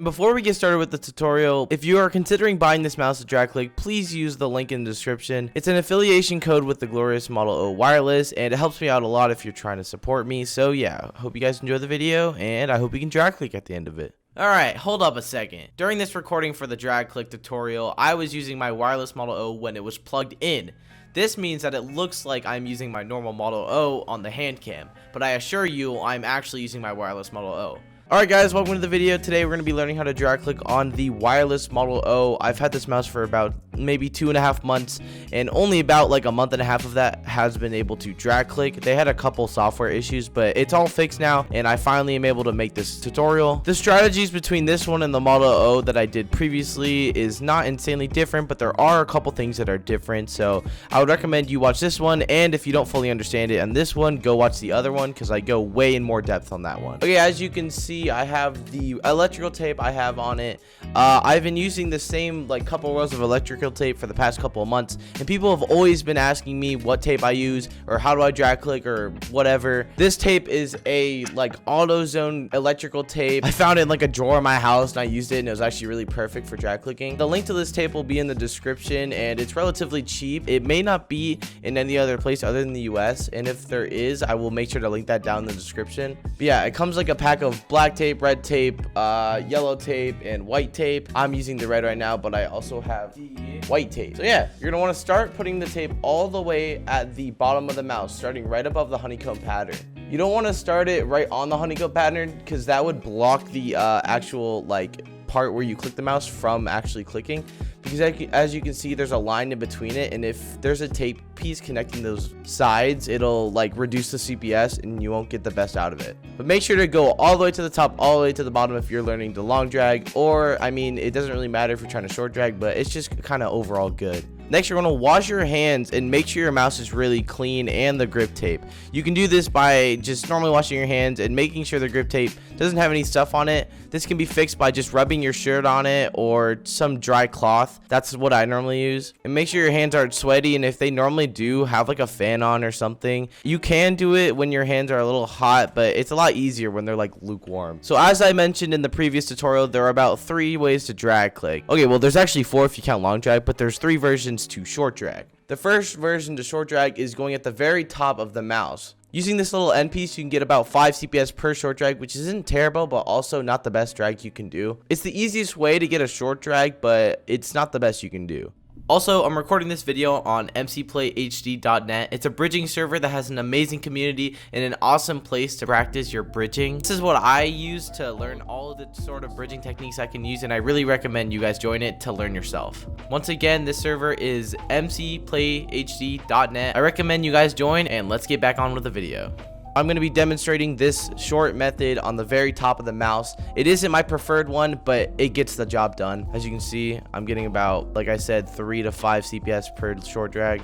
Before we get started with the tutorial, if you are considering buying this mouse at DragClick, please use the link in the description. It's an affiliation code with the glorious Model O wireless, and it helps me out a lot if you're trying to support me. So yeah, hope you guys enjoy the video, and I hope you can DragClick at the end of it. Alright, hold up a second. During this recording for the DragClick tutorial, I was using my wireless Model O when it was plugged in. This means that it looks like I'm using my normal Model O on the hand cam, but I assure you I'm actually using my wireless Model O. Alright guys, welcome to the video. Today we're going to be learning how to drag click on the wireless Model O. I've had this mouse for about maybe 2.5 months, and only about like a month and a half of that has been able to drag click. They had a couple software issues, but it's all fixed now, and I finally am able to make this tutorial. The strategies between this one and the Model O that I did previously is not insanely different, but there are a couple things that are different, so I would recommend you watch this one, and if you don't fully understand it on this one, go watch the other one, because I go way in more depth on that one. Okay, as you can see, I have the electrical tape I have on it. I've been using the same like couple rows of electrical tape for the past couple of months, and people have always been asking me what tape I use or how do I drag click or whatever. This tape is a like AutoZone electrical tape. I found it in like a drawer in my house and I used it, and it was actually really perfect for drag clicking. The link to this tape will be in the description, and it's relatively cheap. It may not be in any other place other than the US, and if there is, I will make sure to link that down in the description. But yeah, it comes like a pack of black tape, red tape, yellow tape, and white tape. I'm using the red right now, but I also have the white tape. So yeah, you're gonna want to start putting the tape all the way at the bottom of the mouse, starting right above the honeycomb pattern. You don't want to start it right on the honeycomb pattern, because that would block the actual like part where you click the mouse from actually clicking, because as you can see, there's a line in between it, and if there's a tape piece connecting those sides, it'll like reduce the CPS and you won't get the best out of it. But make sure to go all the way to the top, all the way to the bottom if you're learning to long drag, or I mean, it doesn't really matter if you're trying to short drag, but it's just kind of overall good. Next, you're going to wash your hands and make sure your mouse is really clean and the grip tape. You can do this by just normally washing your hands and making sure the grip tape doesn't have any stuff on it. This can be fixed by just rubbing your shirt on it or some dry cloth. That's what I normally use. And make sure your hands aren't sweaty, and if they normally do have like a fan on or something, you can do it when your hands are a little hot, but it's a lot easier when they're like lukewarm. So as I mentioned in the previous tutorial, there are about 3 ways to drag click. Okay, well there's actually 4 if you count long drag, but there's 3 versions to short drag. The first version to short drag is going at the very top of the mouse. Using this little end piece, you can get about 5 CPS per short drag, which isn't terrible, but also not the best drag you can do. It's the easiest way to get a short drag, but it's not the best you can do. Also, I'm recording this video on 𝙎𝙤𝙘𝙞𝙖.net. It's a bridging server that has an amazing community and an awesome place to practice your bridging. This is what I use to learn all of the sort of bridging techniques I can use, and I really recommend you guys join it to learn yourself. Once again, this server is 𝙎𝙤𝙘𝙖𝙀.net. I recommend you guys join, and let's get back on with the video. I'm going to be demonstrating this short method on the very top of the mouse. It isn't my preferred one, but it gets the job done. As you can see, I'm getting about, like I said, 3 to 5 CPS per short drag.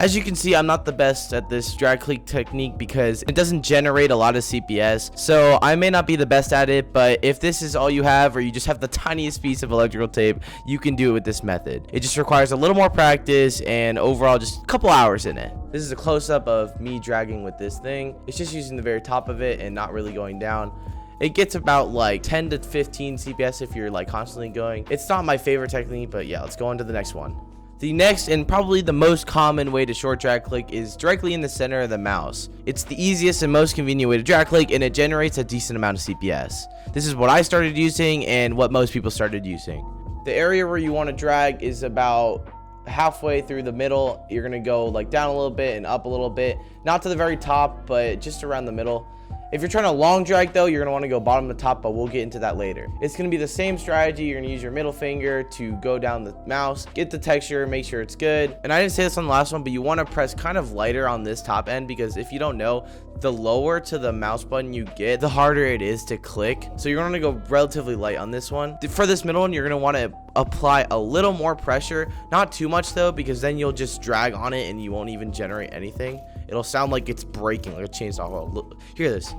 As you can see, I'm not the best at this drag click technique because it doesn't generate a lot of CPS, so I may not be the best at it, but if this is all you have, or you just have the tiniest piece of electrical tape, you can do it with this method. It just requires a little more practice and overall just a couple hours in it. This is a close-up of me dragging with this thing. It's just using the very top of it and not really going down. It gets about like 10 to 15 CPS if you're like constantly going. It's not my favorite technique, but yeah, let's go on to the next one. The next and probably the most common way to short drag click is directly in the center of the mouse. It's the easiest and most convenient way to drag click, and it generates a decent amount of CPS. This is what I started using and what most people started using. The area where you want to drag is about halfway through the middle. You're going to go like down a little bit and up a little bit. Not to the very top, but just around the middle. If you're trying to long drag though, you're going to want to go bottom to top, but we'll get into that later. It's going to be the same strategy. You're going to use your middle finger to go down the mouse, get the texture, make sure it's good. And I didn't say this on the last one, but you want to press kind of lighter on this top end, because if you don't know, the lower to the mouse button you get, the harder it is to click. So you're going to go relatively light on this one. For this middle one, you're going to want to apply a little more pressure, not too much though, because then you'll just drag on it and you won't even generate anything. It'll sound like it's breaking, like a chainsaw. Oh, look, hear this.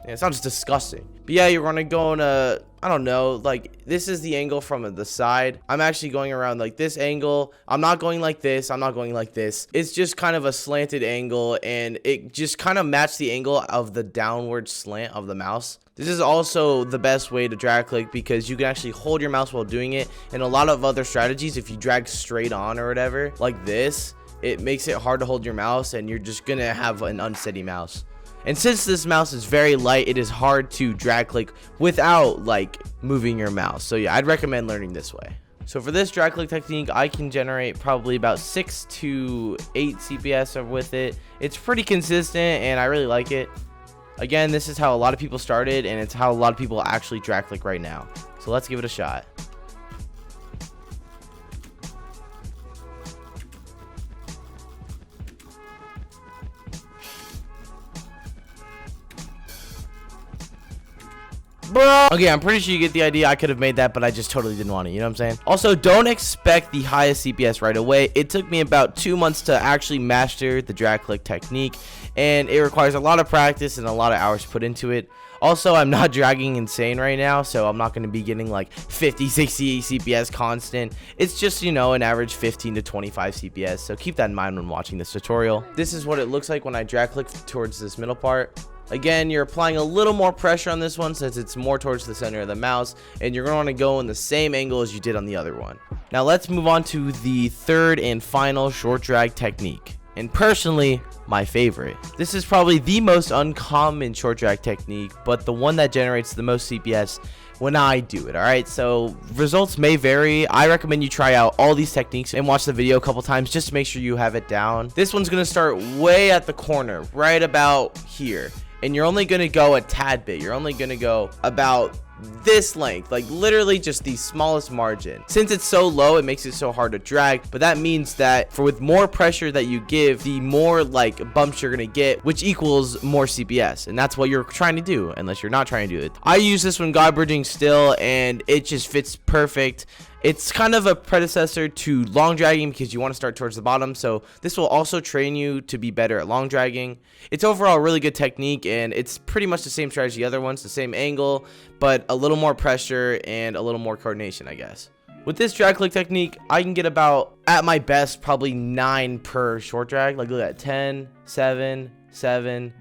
Yeah, it sounds disgusting. But yeah, you're gonna go in a, I don't know, like this is the angle from the side. I'm actually going around like this angle. I'm not going like this. I'm not going like this. It's just kind of a slanted angle, and it just kind of matched the angle of the downward slant of the mouse. This is also the best way to drag click because you can actually hold your mouse while doing it. And a lot of other strategies, if you drag straight on or whatever like this, it makes it hard to hold your mouse and you're just gonna have an unsteady mouse. And since this mouse is very light, it is hard to drag click without like moving your mouse. So yeah, I'd recommend learning this way. So for this drag click technique, I can generate probably about 6 to 8 CPS with it. It's pretty consistent and I really like it. Again, this is how a lot of people started, and it's how a lot of people actually drag click right now. So let's give it a shot. Bro. Okay, I'm pretty sure you get the idea. I could have made that, but I just totally didn't want it. You know what I'm saying? Also, don't expect the highest CPS right away. It took me about 2 months to actually master the drag click technique, and it requires a lot of practice and a lot of hours put into it. Also, I'm not dragging insane right now, so I'm not going to be getting like 50, 60 CPS constant. It's just, you know, an average 15 to 25 CPS, so keep that in mind when watching this tutorial. This is what it looks like when I drag click towards this middle part. Again, you're applying a little more pressure on this one since it's more towards the center of the mouse, and you're going to want to go in the same angle as you did on the other one. Now let's move on to the third and final short drag technique, and personally my favorite. This is probably the most uncommon short drag technique, but the one that generates the most CPS when I do it. Alright, so results may vary. I recommend you try out all these techniques and watch the video a couple times just to make sure you have it down. This one's going to start way at the corner, right about here. And you're only going to go a tad bit. You're only going to go about this length, like literally just the smallest margin. Since it's so low, it makes it so hard to drag, but that means that with more pressure that you give, the more like bumps you're going to get, which equals more CPS. And that's what you're trying to do, unless you're not trying to do it. I use this when God bridging still, and it just fits perfect. It's kind of a predecessor to long dragging because you want to start towards the bottom. So this will also train you to be better at long dragging. It's overall a really good technique, and it's pretty much the same strategy the other ones, the same angle, but a little more pressure and a little more coordination, I guess. With this drag click technique, I can get about, at my best, probably 9 per short drag. Like look at that, 10, 7, 7,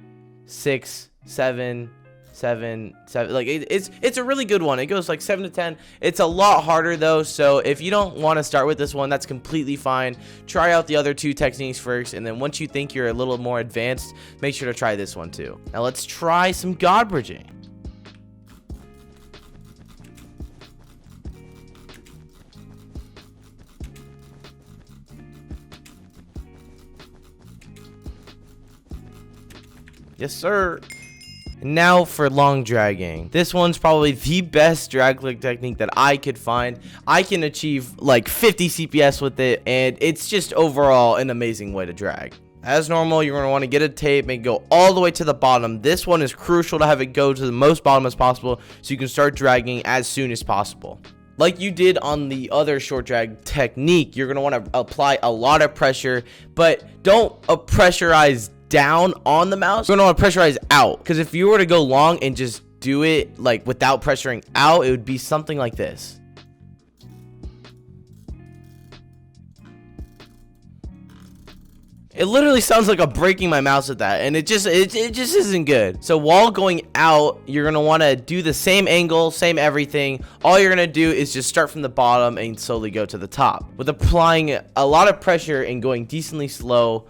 6, 7, 7, 7. Like it's a really good one. It goes like 7 to 10. It's a lot harder though, so if you don't want to start with this one, that's completely fine. Try out the other 2 techniques first, and then once you think you're a little more advanced, make sure to try this one too. Now let's try some God bridging. Yes sir. Now for long dragging. This one's probably the best drag click technique that I could find. I can achieve like 50 CPS with it, and it's just overall an amazing way to drag. As normal, you're going to want to get a tape and go all the way to the bottom. This one is crucial to have it go to the most bottom as possible so you can start dragging as soon as possible. Like you did on the other short drag technique, you're going to want to apply a lot of pressure, but don't pressurize down on the mouse. You're gonna want to pressurize out, because if you were to go long and just do it like without pressuring out, it would be something like this. It literally sounds like I'm breaking my mouse with that, and it just isn't good. So while going out, you're gonna want to do the same angle, same everything. All you're gonna do is just start from the bottom and slowly go to the top with applying a lot of pressure and going decently slow.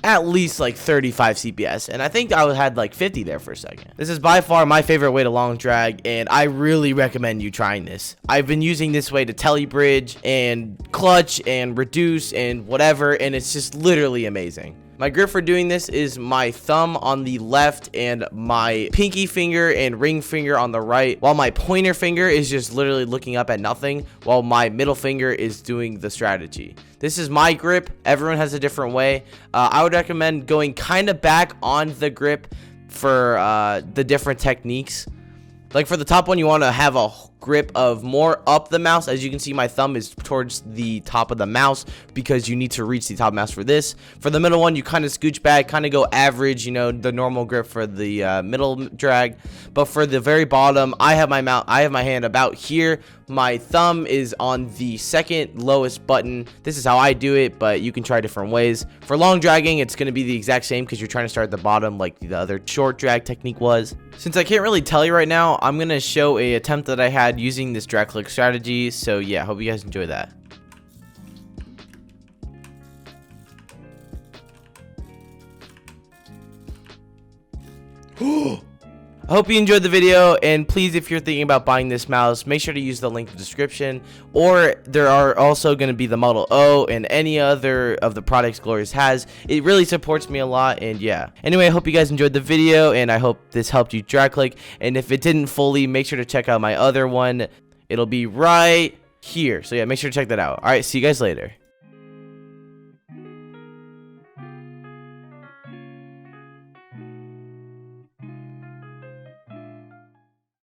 At least like 35 CPS, and I think I had like 50 there for a second. This is by far my favorite way to long drag, and I really recommend you trying this. I've been using this way to telebridge and clutch and reduce and whatever, and it's just literally amazing. My grip for doing this is my thumb on the left and my pinky finger and ring finger on the right, while my pointer finger is just literally looking up at nothing, while my middle finger is doing the strategy. This is my grip. Everyone has a different way. I would recommend going kind of back on the grip for the different techniques. Like for the top one, you want to have a grip of more up the mouse. As you can see, my thumb is towards the top of the mouse because you need to reach the top mouse for this. For the middle one, you kind of scooch back, kind of go average, you know, the normal grip for the middle drag. But for the very bottom, I have my hand about here. My thumb is on the second lowest button. This is how I do it, but you can try different ways. For long dragging, it's going to be the exact same because you're trying to start at the bottom like the other short drag technique was. Since I can't really tell you right now, I'm going to show a attempt that I had using this drag click strategy. So yeah, hope you guys enjoy that. I hope you enjoyed the video, and please, if you're thinking about buying this mouse, make sure to use the link in the description, or there are also going to be the Model O and any other of the products Glorious has. It really supports me a lot, and yeah. Anyway, I hope you guys enjoyed the video, and I hope this helped you drag click, and if it didn't fully, make sure to check out my other one. It'll be right here, so yeah, make sure to check that out. Alright, see you guys later.